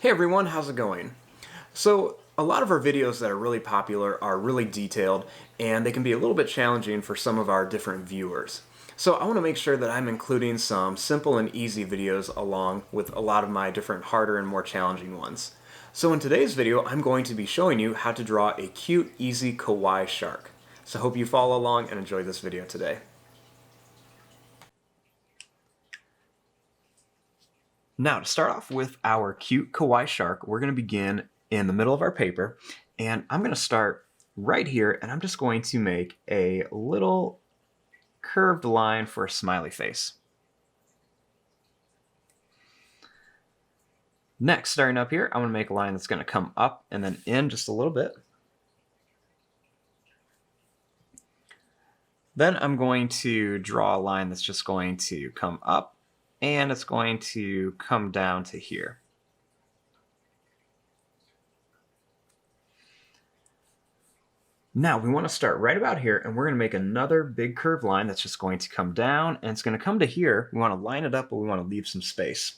Hey everyone, how's it going? So, a lot of our videos that are really popular are really detailed, and they can be a little bit challenging for some of our different viewers. So I want to make sure that I'm including some simple and easy videos along with a lot of my different harder and more challenging ones. So in today's video, I'm going to be showing you how to draw a cute, easy kawaii shark. So I hope you follow along and enjoy this video today. Now, to start off with our cute kawaii shark, we're going to begin in the middle of our paper, and I'm going to start right here, and I'm just going to make a little curved line for a smiley face. Next, starting up here, I'm going to make a line that's going to come up and then in just a little bit. Then I'm going to draw a line that's just going to come up, and it's going to come down to here. Now we want to start right about here, and we're going to make another big curved line that's just going to come down, and it's going to come to here. We want to line it up, but we want to leave some space.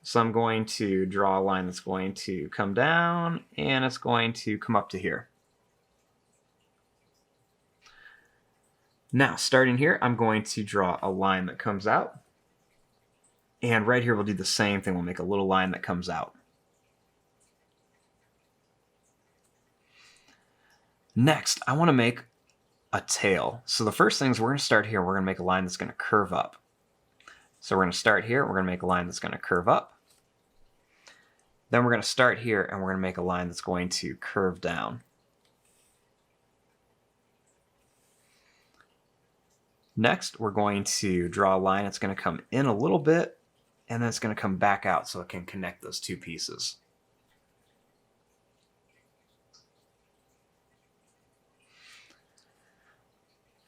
So I'm going to draw a line that's going to come down, and it's going to come up to here. Now, starting here, I'm going to draw a line that comes out. And right here, we'll do the same thing. We'll make a little line that comes out. Next, I want to make a tail. So the first thing is we're going to start here. We're going to make a line that's going to curve up. So we're going to start here. We're going to make a line that's going to curve up. Then we're going to start here, and we're going to make a line that's going to curve down. Next, we're going to draw a line that's going to come in a little bit, and then it's going to come back out so it can connect those two pieces.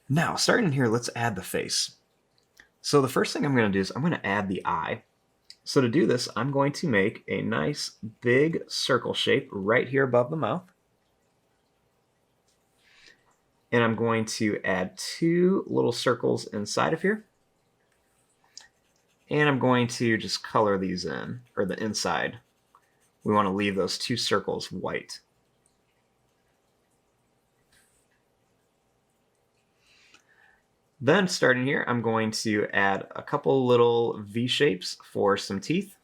Now, starting here, let's add the face. So the first thing I'm going to do is I'm going to add the eye. So to do this, I'm going to make a nice big circle shape right here above the mouth. And I'm going to add two little circles inside of here. And I'm going to just color these in, or the inside. We want to leave those two circles white. Then starting here, I'm going to add a couple little V shapes for some teeth.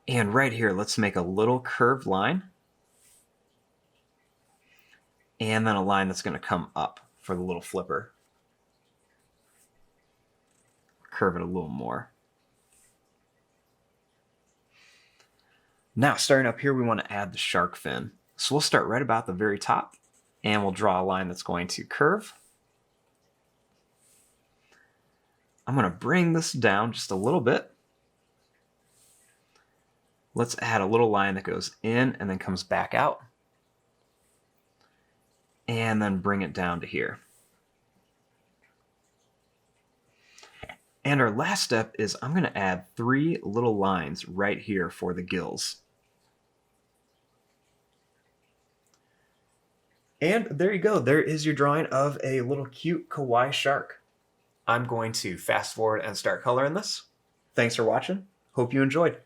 And right here, let's make a little curved line. And then a line that's going to come up for the little flipper. Curve it a little more. Now, starting up here, we want to add the shark fin. So we'll start right about the very top, and we'll draw a line that's going to curve. I'm going to bring this down just a little bit. Let's add a little line that goes in and then comes back out. And then bring it down to here. And our last step is I'm going to add three little lines right here for the gills. And there you go. There is your drawing of a little cute kawaii shark. I'm going to fast forward and start coloring this. Thanks for watching. Hope you enjoyed.